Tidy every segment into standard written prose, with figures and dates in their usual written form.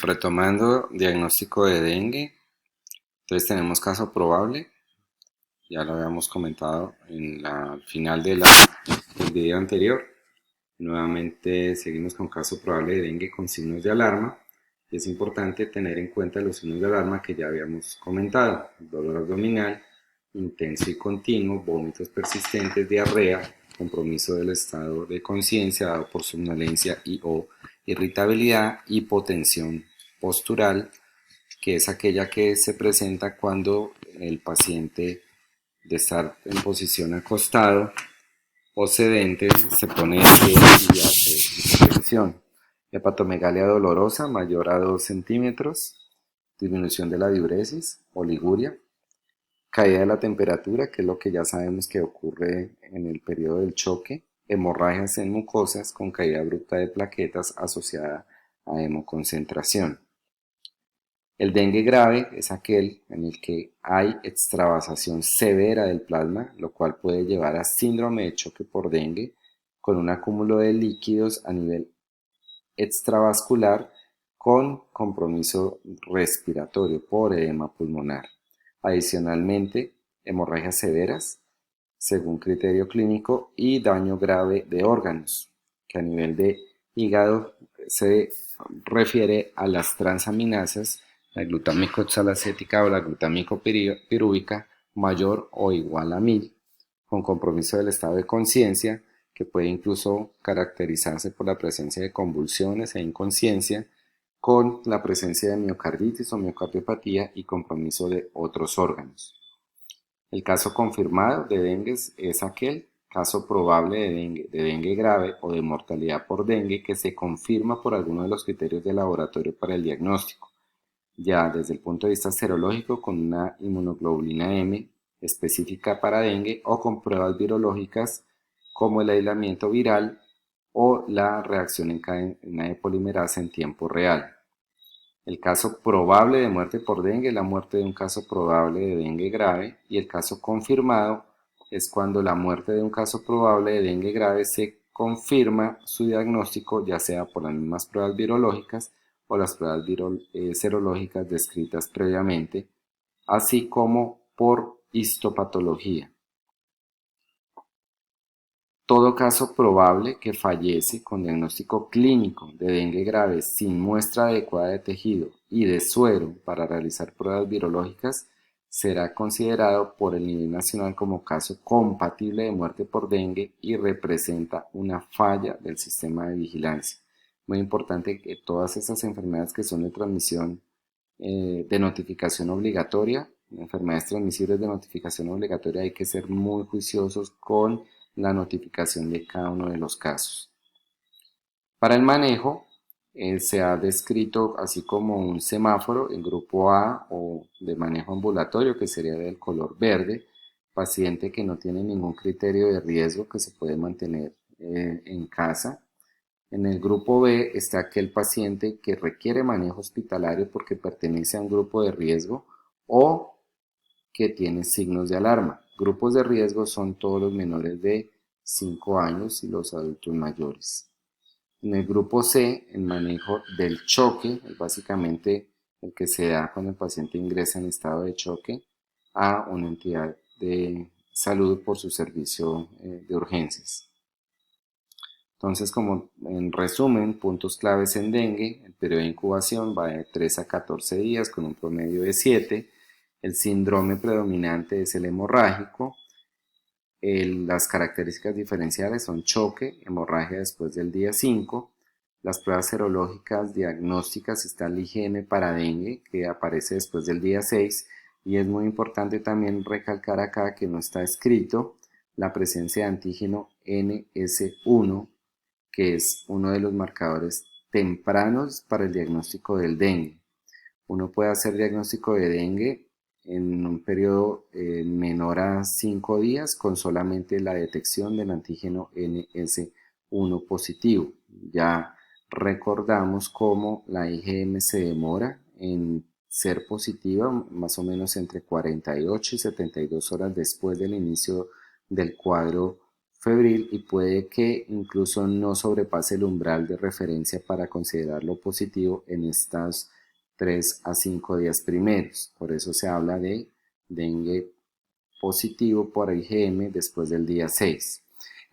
Retomando diagnóstico de dengue, entonces tenemos caso probable, ya lo habíamos comentado al final del video anterior. Nuevamente seguimos con caso probable de dengue con signos de alarma. Y es importante tener en cuenta los signos de alarma que ya habíamos comentado: dolor abdominal intenso y continuo, vómitos persistentes, diarrea, compromiso del estado de conciencia dado por somnolencia y o irritabilidad, hipotensión postural, que es aquella que se presenta cuando el paciente, de estar en posición acostado o sedente, se pone de pie y hace hipotensión. Hepatomegalia dolorosa mayor a 2 centímetros, disminución de la diuresis, oliguria, caída de la temperatura, que es lo que ya sabemos que ocurre en el periodo del choque, hemorragias en mucosas con caída abrupta de plaquetas asociada a hemoconcentración. El dengue grave es aquel en el que hay extravasación severa del plasma, lo cual puede llevar a síndrome de choque por dengue, con un acúmulo de líquidos a nivel extravascular con compromiso respiratorio por edema pulmonar. Adicionalmente, hemorragias severas, según criterio clínico, y daño grave de órganos, que a nivel de hígado se refiere a las transaminasas, la glutamico oxalacética o la glutamico pirúvica mayor o igual a 1000, con compromiso del estado de conciencia, que puede incluso caracterizarse por la presencia de convulsiones e inconsciencia, con la presencia de miocarditis o miocardiopatía y compromiso de otros órganos. El caso confirmado de dengue es aquel caso probable de dengue grave o de mortalidad por dengue que se confirma por alguno de los criterios de laboratorio para el diagnóstico, ya desde el punto de vista serológico con una inmunoglobulina M específica para dengue o con pruebas virológicas como el aislamiento viral o la reacción en cadena de polimerasa en tiempo real. El caso probable de muerte por dengue es la muerte de un caso probable de dengue grave, y el caso confirmado es cuando la muerte de un caso probable de dengue grave se confirma su diagnóstico, ya sea por las mismas pruebas virológicas o las pruebas serológicas descritas previamente, así como por histopatología. Todo caso probable que fallece con diagnóstico clínico de dengue grave sin muestra adecuada de tejido y de suero para realizar pruebas virológicas será considerado por el nivel nacional como caso compatible de muerte por dengue y representa una falla del sistema de vigilancia. Muy importante que todas esas enfermedades que son de transmisión de notificación obligatoria, enfermedades transmisibles de notificación obligatoria, hay que ser muy juiciosos con la notificación de cada uno de los casos. Para el manejo, se ha descrito así como un semáforo en grupo A o de manejo ambulatorio, que sería del color verde, paciente que no tiene ningún criterio de riesgo, que se puede mantener en casa. En el grupo B está aquel paciente que requiere manejo hospitalario porque pertenece a un grupo de riesgo o que tiene signos de alarma. Grupos de riesgo son todos los menores de 5 años y los adultos mayores. En el grupo C, el manejo del choque es básicamente el que se da cuando el paciente ingresa en estado de choque a una entidad de salud por su servicio de urgencias. Entonces, como en resumen, puntos claves en dengue: el periodo de incubación va de 3 a 14 días con un promedio de 7. El síndrome predominante es el hemorrágico. Las características diferenciales son choque, hemorragia después del día 5. Las pruebas serológicas diagnósticas está el IgM para dengue, que aparece después del día 6. Y es muy importante también recalcar acá que no está escrito la presencia de antígeno NS1, que es uno de los marcadores tempranos para el diagnóstico del dengue. Uno puede hacer diagnóstico de dengue en un periodo menor a 5 días con solamente la detección del antígeno NS1 positivo. Ya recordamos cómo la IgM se demora en ser positiva más o menos entre 48 y 72 horas después del inicio del cuadro febril y puede que incluso no sobrepase el umbral de referencia para considerarlo positivo en estos 3 a 5 días primeros. Por eso se habla de dengue positivo por IgM después del día 6.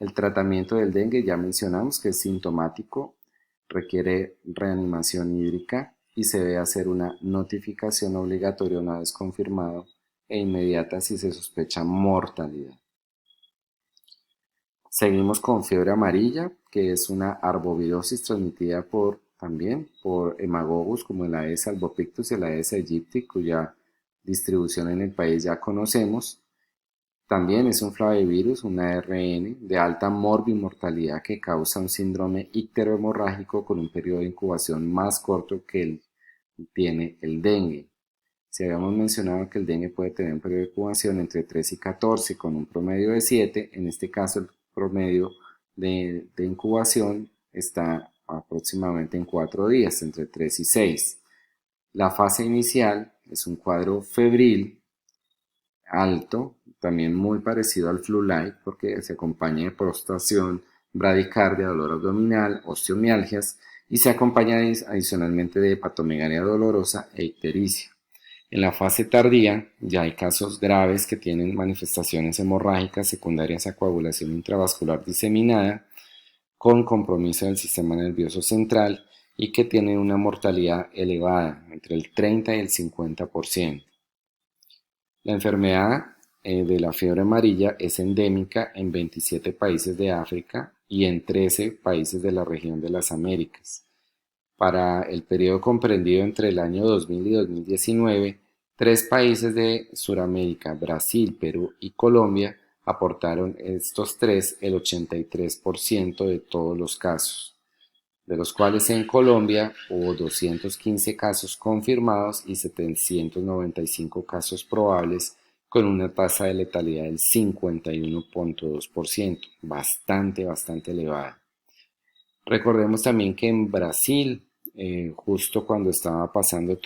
El tratamiento del dengue ya mencionamos que es sintomático, requiere reanimación hídrica y se debe hacer una notificación obligatoria una vez confirmado e inmediata si se sospecha mortalidad. Seguimos con fiebre amarilla, que es una arbovirosis transmitida también por hemagogus como el Aedes albopictus y el Aedes aegypti, cuya distribución en el país ya conocemos. También es un flavivirus, un ARN de alta morbimortalidad que causa un síndrome icterohemorrágico con un periodo de incubación más corto que tiene el dengue. Si habíamos mencionado que el dengue puede tener un periodo de incubación entre 3 y 14 con un promedio de 7, en este caso el promedio de incubación está aproximadamente en 4 días, entre 3 y 6. La fase inicial es un cuadro febril alto, también muy parecido al flu-like porque se acompaña de prostración, bradicardia, dolor abdominal, osteomialgias y se acompaña adicionalmente de hepatomegalia dolorosa e ictericia. En la fase tardía ya hay casos graves que tienen manifestaciones hemorrágicas secundarias a coagulación intravascular diseminada con compromiso del sistema nervioso central y que tienen una mortalidad elevada, entre el 30 y el 50%. La enfermedad de la fiebre amarilla es endémica en 27 países de África y en 13 países de la región de las Américas. Para el periodo comprendido entre el año 2000 y 2019, 3 países de Sudamérica, Brasil, Perú y Colombia, aportaron estos tres el 83% de todos los casos, de los cuales en Colombia hubo 215 casos confirmados y 795 casos probables, con una tasa de letalidad del 51.2%, bastante elevada. Recordemos también que en Brasil, justo cuando estaba pasando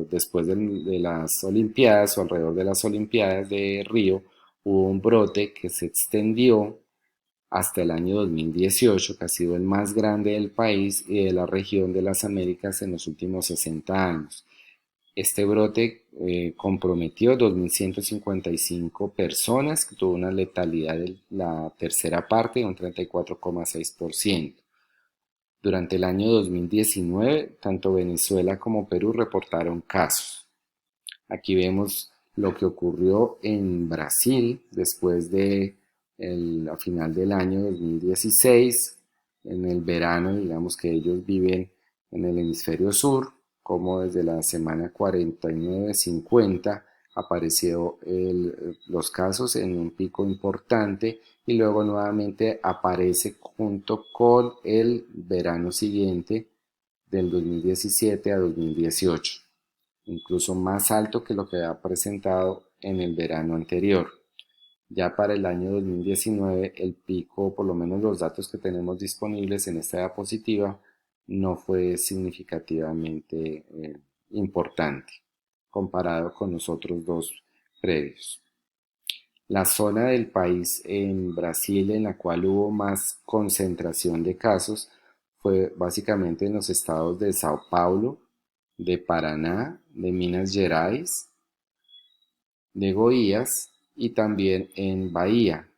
después de las Olimpiadas o alrededor de las Olimpiadas de Río, hubo un brote que se extendió hasta el año 2018, que ha sido el más grande del país y de la región de las Américas en los últimos 60 años. Este brote comprometió 2.155 personas, que tuvo una letalidad de la tercera parte, de un 34,6%. Durante el año 2019, tanto Venezuela como Perú reportaron casos. Aquí vemos lo que ocurrió en Brasil después de a final del año 2016, en el verano, digamos que ellos viven en el hemisferio sur, como desde la semana 49-50 apareció los casos en un pico importante y luego nuevamente aparece junto con el verano siguiente del 2017 a 2018, incluso más alto que lo que había presentado en el verano anterior. Ya para el año 2019 el pico, por lo menos los datos que tenemos disponibles en esta diapositiva, no fue significativamente importante comparado con los otros dos previos. La zona del país en Brasil en la cual hubo más concentración de casos fue básicamente en los estados de Sao Paulo, de Paraná, de Minas Gerais, de Goiás y también en Bahía.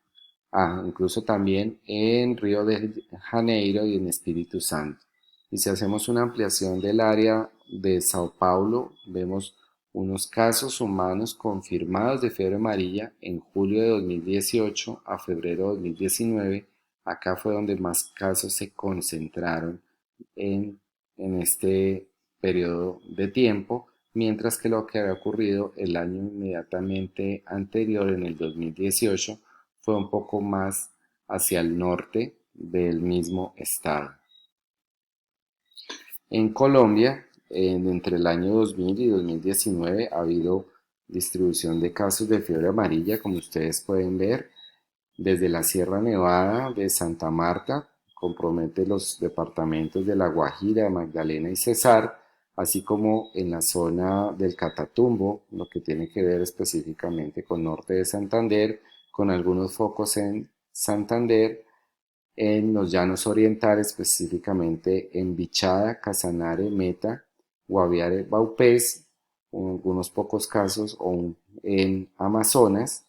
Incluso también en Río de Janeiro y en Espíritu Santo. Y si hacemos una ampliación del área de Sao Paulo, vemos unos casos humanos confirmados de fiebre amarilla en julio de 2018 a febrero de 2019. Acá fue donde más casos se concentraron en este periodo de tiempo, mientras que lo que había ocurrido el año inmediatamente anterior, en el 2018, fue un poco más hacia el norte del mismo estado. En Colombia, entre el año 2000 y 2019 ha habido distribución de casos de fiebre amarilla, como ustedes pueden ver, desde la Sierra Nevada de Santa Marta, compromete los departamentos de La Guajira, Magdalena y Cesar, así como en la zona del Catatumbo, lo que tiene que ver específicamente con norte de Santander, con algunos focos en Santander, en los llanos orientales, específicamente en Bichada, Casanare, Meta, Guaviare, Vaupés, en algunos pocos casos, en Amazonas,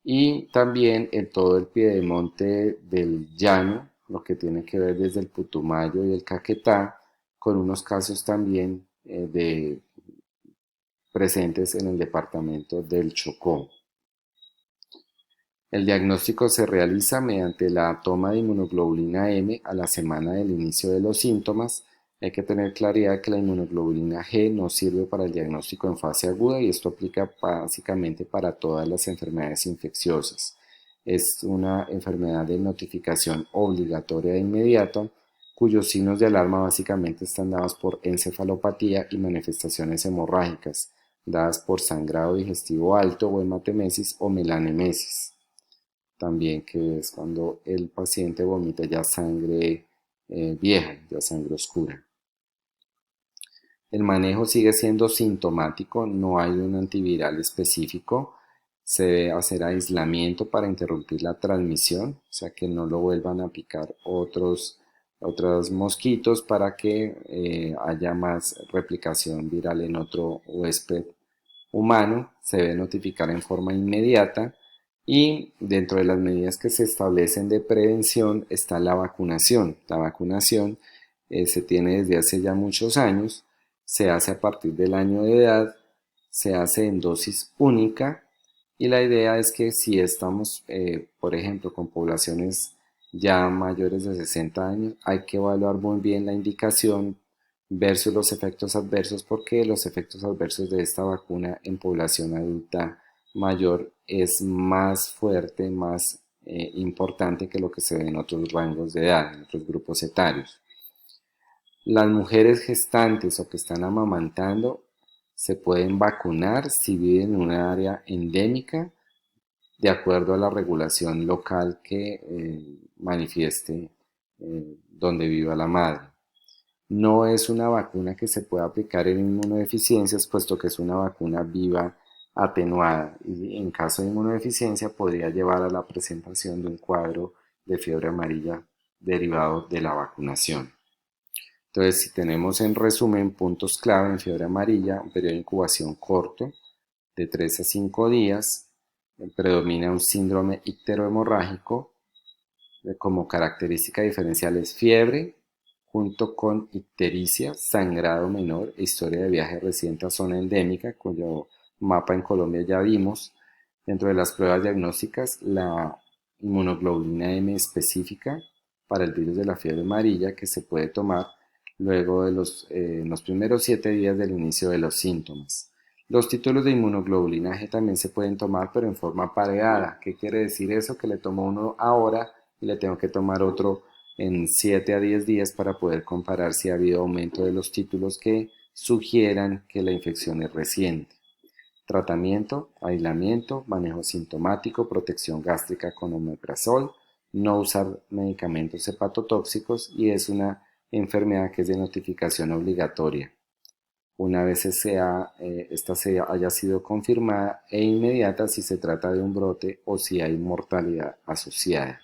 y también en todo el piedemonte del llano, lo que tiene que ver desde el Putumayo y el Caquetá, con unos casos también presentes en el departamento del Chocó. El diagnóstico se realiza mediante la toma de inmunoglobulina M a la semana del inicio de los síntomas. Hay que tener claridad que la inmunoglobulina G no sirve para el diagnóstico en fase aguda y esto aplica básicamente para todas las enfermedades infecciosas. Es una enfermedad de notificación obligatoria de inmediato, cuyos signos de alarma básicamente están dados por encefalopatía y manifestaciones hemorrágicas, dadas por sangrado digestivo alto o hematemesis o melanemesis. También que es cuando el paciente vomita ya sangre vieja, ya sangre oscura. El manejo sigue siendo sintomático, no hay un antiviral específico. Se debe hacer aislamiento para interrumpir la transmisión, o sea que no lo vuelvan a picar otros mosquitos para que haya más replicación viral en otro huésped humano. Se debe notificar en forma inmediata y dentro de las medidas que se establecen de prevención está la vacunación. La vacunación se tiene desde hace ya muchos años, se hace a partir del año de edad, se hace en dosis única y la idea es que si estamos, por ejemplo, con poblaciones ya mayores de 60 años, hay que evaluar muy bien la indicación versus los efectos adversos, porque los efectos adversos de esta vacuna en población adulta mayor es más fuerte, más importante que lo que se ve en otros rangos de edad, en otros grupos etarios. Las mujeres gestantes o que están amamantando se pueden vacunar si viven en una área endémica de acuerdo a la regulación local que manifieste donde viva la madre. No es una vacuna que se pueda aplicar en inmunodeficiencias, puesto que es una vacuna viva atenuada y en caso de inmunodeficiencia podría llevar a la presentación de un cuadro de fiebre amarilla derivado de la vacunación. Entonces, si tenemos en resumen puntos clave en fiebre amarilla, un periodo de incubación corto de 3 a 5 días, predomina un síndrome icterohemorrágico, como característica diferencial es fiebre, junto con ictericia, sangrado menor e historia de viaje reciente a zona endémica, cuyo mapa en Colombia ya vimos. Dentro de las pruebas diagnósticas, la inmunoglobulina M específica para el virus de la fiebre amarilla, que se puede tomar luego de los primeros 7 días del inicio de los síntomas. Los títulos de inmunoglobulina G también se pueden tomar, pero en forma pareada. ¿Qué quiere decir eso? Que le tomo uno ahora y le tengo que tomar otro en 7 a 10 días para poder comparar si ha habido aumento de los títulos que sugieran que la infección es reciente. Tratamiento, aislamiento, manejo sintomático, protección gástrica con omeprazol, no usar medicamentos hepatotóxicos y es una enfermedad que es de notificación obligatoria. Una vez esta haya sido confirmada e inmediata si se trata de un brote o si hay mortalidad asociada.